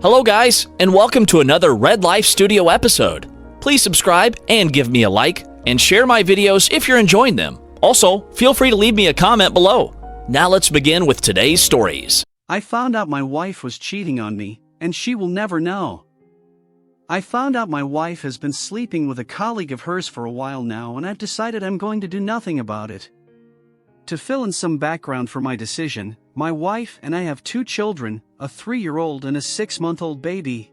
Hello guys, and welcome to another Red Life Studio episode. Please subscribe and give me a like, and share my videos if you're enjoying them. Also, feel free to leave me a comment below. Now let's begin with today's stories. I found out my wife was cheating on me, and she will never know. I found out my wife has been sleeping with a colleague of hers for a while now, and I've decided I'm going to do nothing about it. To fill in some background for my decision, my wife and I have 2 children, a 3-year-old and a 6-month-old baby.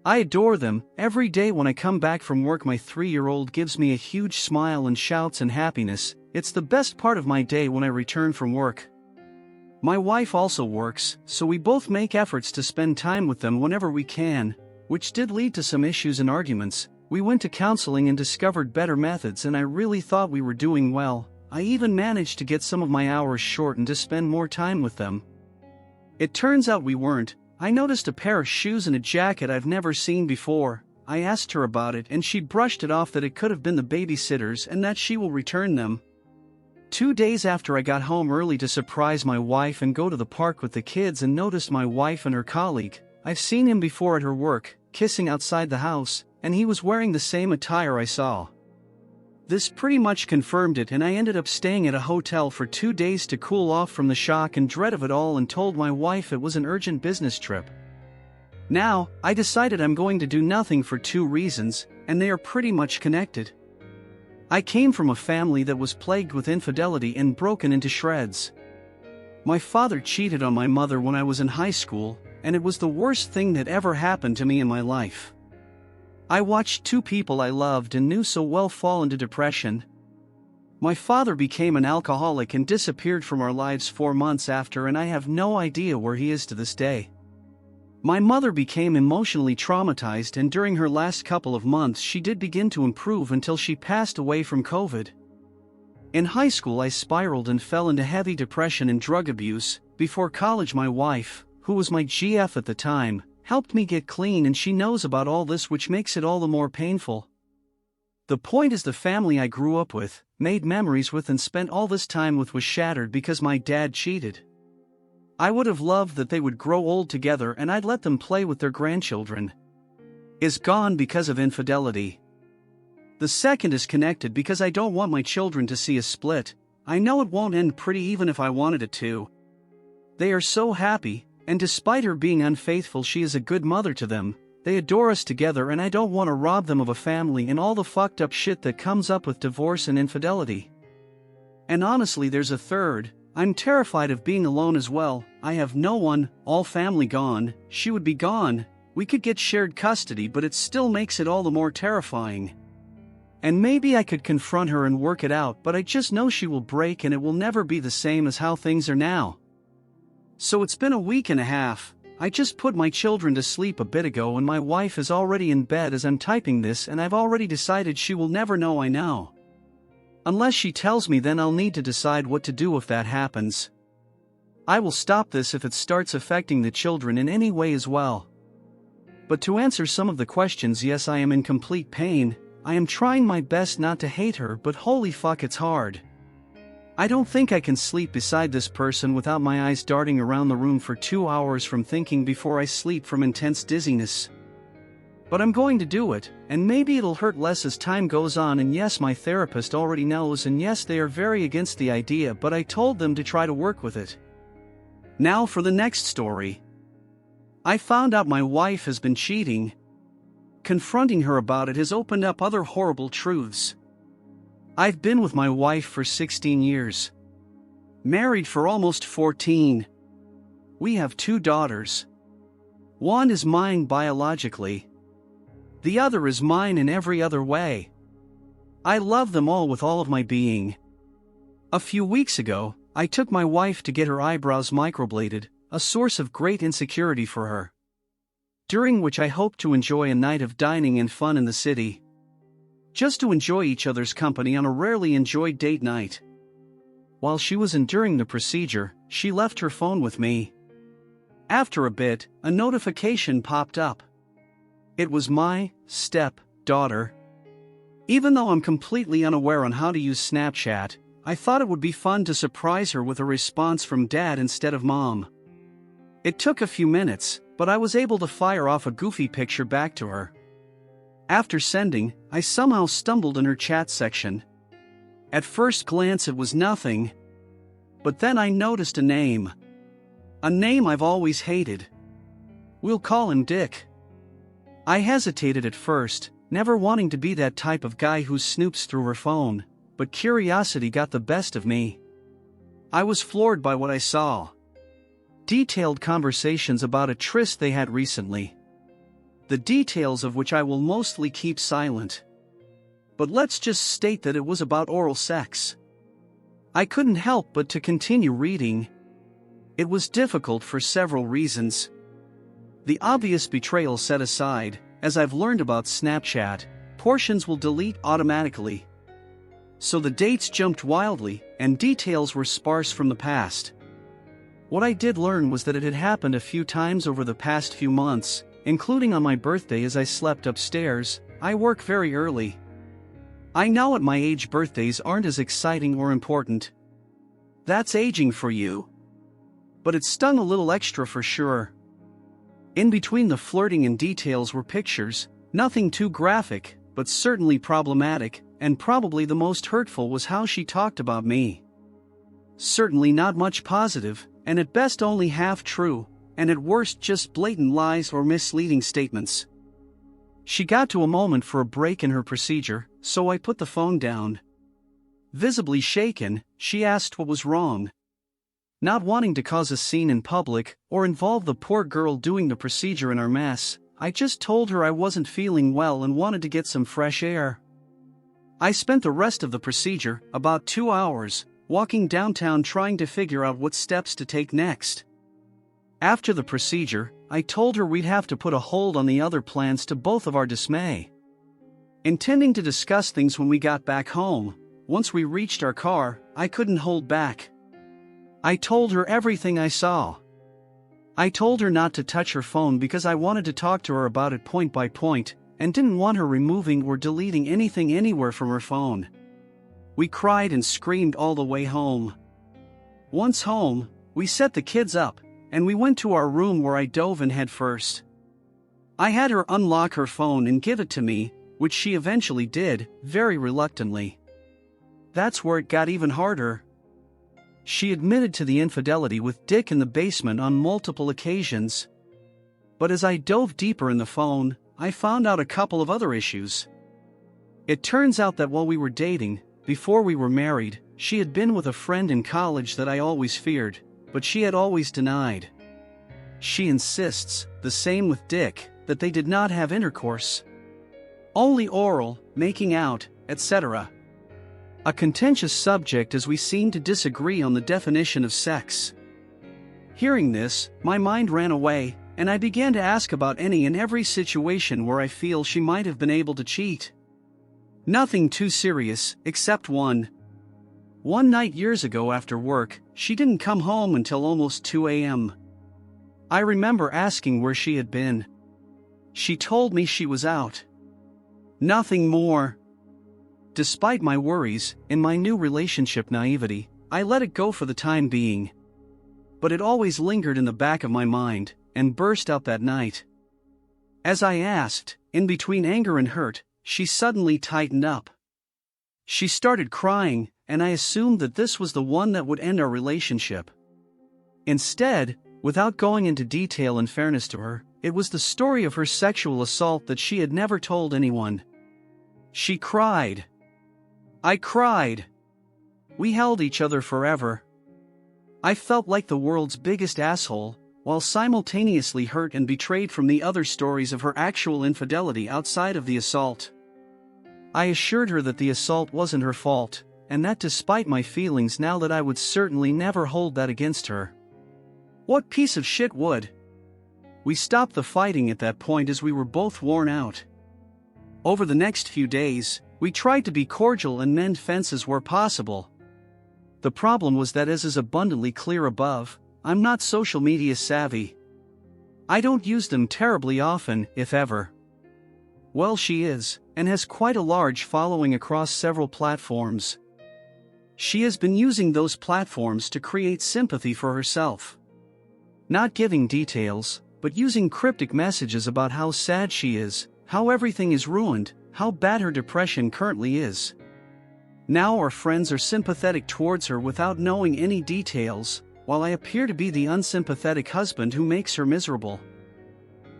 I adore them. Every day when I come back from work, my 3-year-old gives me a huge smile and shouts in happiness. It's the best part of my day when I return from work. My wife also works, so we both make efforts to spend time with them whenever we can, which did lead to some issues and arguments. We went to counseling and discovered better methods, and I really thought we were doing well. I even managed to get some of my hours shortened to spend more time with them. It turns out we weren't. I noticed a pair of shoes and a jacket I've never seen before. I asked her about it and she brushed it off that it could have been the babysitter's and that she will return them. 2 days after I got home early to surprise my wife and go to the park with the kids, and noticed my wife and her colleague. I've seen him before at her work, kissing outside the house, and he was wearing the same attire I saw. This pretty much confirmed it, and I ended up staying at a hotel for 2 days to cool off from the shock and dread of it all, and told my wife it was an urgent business trip. Now, I decided I'm going to do nothing for 2 reasons, and they are pretty much connected. I came from a family that was plagued with infidelity and broken into shreds. My father cheated on my mother when I was in high school, and it was the worst thing that ever happened to me in my life. I watched 2 people I loved and knew so well fall into depression. My father became an alcoholic and disappeared from our lives 4 months after, and I have no idea where he is to this day. My mother became emotionally traumatized, and during her last couple of months she did begin to improve until she passed away from COVID. In high school I spiraled and fell into heavy depression and drug abuse. Before college, my wife, who was my GF at the time, helped me get clean, and she knows about all this, which makes it all the more painful. The point is, the family I grew up with, made memories with, and spent all this time with was shattered because my dad cheated. I would have loved that they would grow old together and I'd let them play with their grandchildren. Is gone because of infidelity. The second is connected because I don't want my children to see a split. I know it won't end pretty even if I wanted it to. They are so happy, and despite her being unfaithful, she is a good mother to them. They adore us together, and I don't want to rob them of a family and all the fucked up shit that comes up with divorce and infidelity. And honestly, there's a third. I'm terrified of being alone as well. I have no one, all family gone. She would be gone. We could get shared custody, but it still makes it all the more terrifying. And maybe I could confront her and work it out, but I just know she will break and it will never be the same as how things are now. So it's been a week and a half. I just put my children to sleep a bit ago, and my wife is already in bed as I'm typing this, and I've already decided she will never know I know. Unless she tells me, then I'll need to decide what to do if that happens. I will stop this if it starts affecting the children in any way as well. But to answer some of the questions, yes, I am in complete pain. I am trying my best not to hate her, but holy fuck, it's hard. I don't think I can sleep beside this person without my eyes darting around the room for 2 hours from thinking before I sleep from intense dizziness. But I'm going to do it, and maybe it'll hurt less as time goes on, and yes, my therapist already knows, and yes, they are very against the idea, but I told them to try to work with it. Now for the next story. I found out my wife has been cheating. Confronting her about it has opened up other horrible truths. I've been with my wife for 16 years. Married for almost 14. We have 2 daughters. One is mine biologically. The other is mine in every other way. I love them all with all of my being. A few weeks ago, I took my wife to get her eyebrows microbladed, a source of great insecurity for her. During which I hope to enjoy a night of dining and fun in the city. Just to enjoy each other's company on a rarely enjoyed date night. While she was enduring the procedure, she left her phone with me. After a bit, a notification popped up. It was my step-daughter. Even though I'm completely unaware on how to use Snapchat, I thought it would be fun to surprise her with a response from Dad instead of Mom. It took a few minutes, but I was able to fire off a goofy picture back to her. After sending, I somehow stumbled in her chat section. At first glance it was nothing, but then I noticed a name. A name I've always hated. We'll call him Dick. I hesitated at first, never wanting to be that type of guy who snoops through her phone, but curiosity got the best of me. I was floored by what I saw. Detailed conversations about a tryst they had recently. The details of which I will mostly keep silent. But let's just state that it was about oral sex. I couldn't help but to continue reading. It was difficult for several reasons. The obvious betrayal set aside, as I've learned about Snapchat, portions will delete automatically. So the dates jumped wildly, and details were sparse from the past. What I did learn was that it had happened a few times over the past few months, including on my birthday as I slept upstairs. I work very early. I know at my age birthdays aren't as exciting or important. That's aging for you. But it stung a little extra for sure. In between the flirting and details were pictures, nothing too graphic, but certainly problematic, and probably the most hurtful was how she talked about me. Certainly not much positive, and at best only half true, and at worst just blatant lies or misleading statements. She got to a moment for a break in her procedure, so I put the phone down. Visibly shaken, she asked what was wrong. Not wanting to cause a scene in public, or involve the poor girl doing the procedure in our mess, I just told her I wasn't feeling well and wanted to get some fresh air. I spent the rest of the procedure, about 2 hours, walking downtown trying to figure out what steps to take next. After the procedure, I told her we'd have to put a hold on the other plans to both of our dismay. Intending to discuss things when we got back home, once we reached our car, I couldn't hold back. I told her everything I saw. I told her not to touch her phone because I wanted to talk to her about it point by point, and didn't want her removing or deleting anything anywhere from her phone. We cried and screamed all the way home. Once home, we set the kids up, and we went to our room where I dove in head first. I had her unlock her phone and give it to me, which she eventually did, very reluctantly. That's where it got even harder. She admitted to the infidelity with Dick in the basement on multiple occasions. But as I dove deeper in the phone, I found out a couple of other issues. It turns out that while we were dating, before we were married, she had been with a friend in college that I always feared, but she had always denied. She insists, the same with Dick, that they did not have intercourse. Only oral, making out, etc. A contentious subject as we seemed to disagree on the definition of sex. Hearing this, my mind ran away, and I began to ask about any and every situation where I feel she might have been able to cheat. Nothing too serious, except one. One night years ago after work, she didn't come home until almost 2 a.m. I remember asking where she had been. She told me she was out. Nothing more. Despite my worries, in my new relationship naivety, I let it go for the time being. But it always lingered in the back of my mind, and burst out that night. As I asked, in between anger and hurt, she suddenly tightened up. She started crying, and I assumed that this was the one that would end our relationship. Instead, without going into detail in fairness to her, it was the story of her sexual assault that she had never told anyone. She cried. I cried. We held each other forever. I felt like the world's biggest asshole, while simultaneously hurt and betrayed from the other stories of her actual infidelity outside of the assault. I assured her that the assault wasn't her fault, and that despite my feelings now that I would certainly never hold that against her. What piece of shit would? We stopped the fighting at that point as we were both worn out. Over the next few days, we tried to be cordial and mend fences where possible. The problem was that, as is abundantly clear above, I'm not social media savvy. I don't use them terribly often, if ever. Well, she is, and has quite a large following across several platforms. She has been using those platforms to create sympathy for herself. Not giving details, but using cryptic messages about how sad she is, how everything is ruined, how bad her depression currently is. Now our friends are sympathetic towards her without knowing any details, while I appear to be the unsympathetic husband who makes her miserable.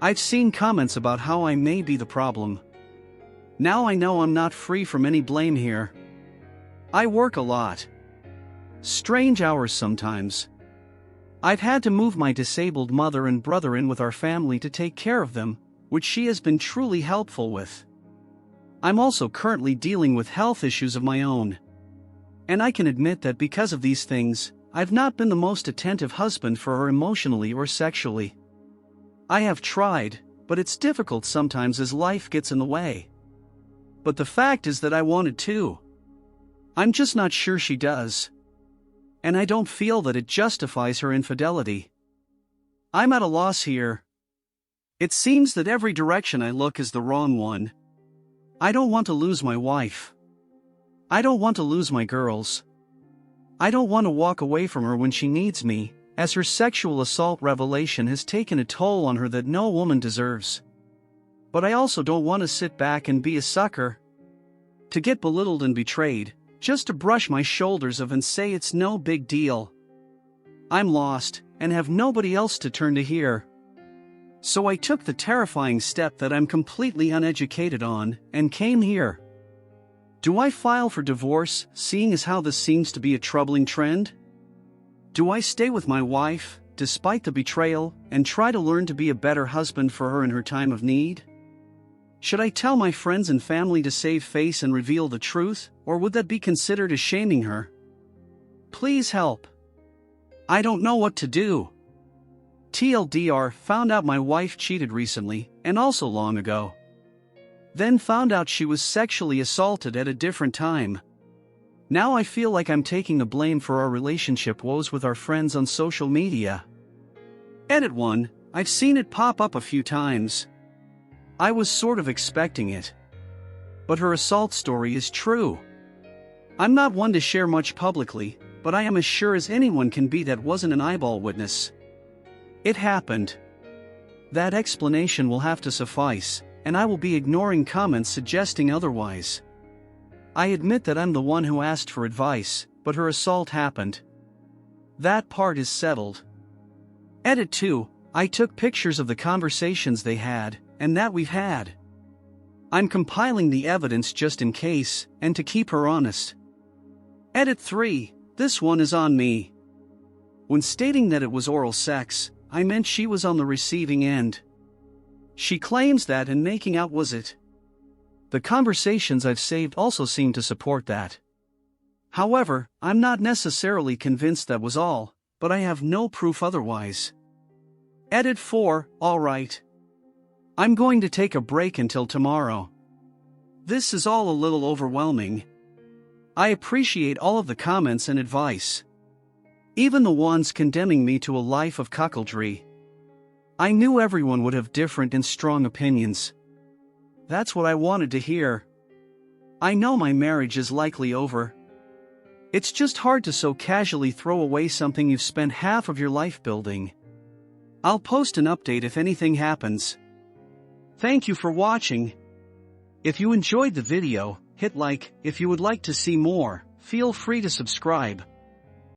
I've seen comments about how I may be the problem. Now I know I'm not free from any blame here. I work a lot. Strange hours sometimes. I've had to move my disabled mother and brother in with our family to take care of them, which she has been truly helpful with. I'm also currently dealing with health issues of my own. And I can admit that because of these things, I've not been the most attentive husband for her emotionally or sexually. I have tried, but it's difficult sometimes as life gets in the way. But the fact is that I wanted to. I'm just not sure she does. And I don't feel that it justifies her infidelity. I'm at a loss here. It seems that every direction I look is the wrong one. I don't want to lose my wife. I don't want to lose my girls. I don't want to walk away from her when she needs me, as her sexual assault revelation has taken a toll on her that no woman deserves. But I also don't want to sit back and be a sucker. To get belittled and betrayed, just to brush my shoulders of and say it's no big deal. I'm lost, and have nobody else to turn to here. So I took the terrifying step that I'm completely uneducated on, and came here. Do I file for divorce, seeing as how this seems to be a troubling trend? Do I stay with my wife, despite the betrayal, and try to learn to be a better husband for her in her time of need? Should I tell my friends and family to save face and reveal the truth, or would that be considered as shaming her? Please help. I don't know what to do. TLDR, found out my wife cheated recently, and also long ago. Then found out she was sexually assaulted at a different time. Now I feel like I'm taking the blame for our relationship woes with our friends on social media. Edit 1, I've seen it pop up a few times. I was sort of expecting it. But her assault story is true. I'm not one to share much publicly, but I am as sure as anyone can be that wasn't an eyeball witness. It happened. That explanation will have to suffice, and I will be ignoring comments suggesting otherwise. I admit that I'm the one who asked for advice, but her assault happened. That part is settled. Edit 2, I took pictures of the conversations they had, and that we've had. I'm compiling the evidence just in case, and to keep her honest. Edit 3, this one is on me. When stating that it was oral sex, I meant she was on the receiving end. She claims that and making out was it. The conversations I've saved also seem to support that. However, I'm not necessarily convinced that was all, but I have no proof otherwise. Edit 4, alright. I'm going to take a break until tomorrow. This is all a little overwhelming. I appreciate all of the comments and advice. Even the ones condemning me to a life of cuckoldry. I knew everyone would have different and strong opinions. That's what I wanted to hear. I know my marriage is likely over. It's just hard to so casually throw away something you've spent half of your life building. I'll post an update if anything happens. Thank you for watching. If you enjoyed the video, hit like. If you would like to see more, feel free to subscribe.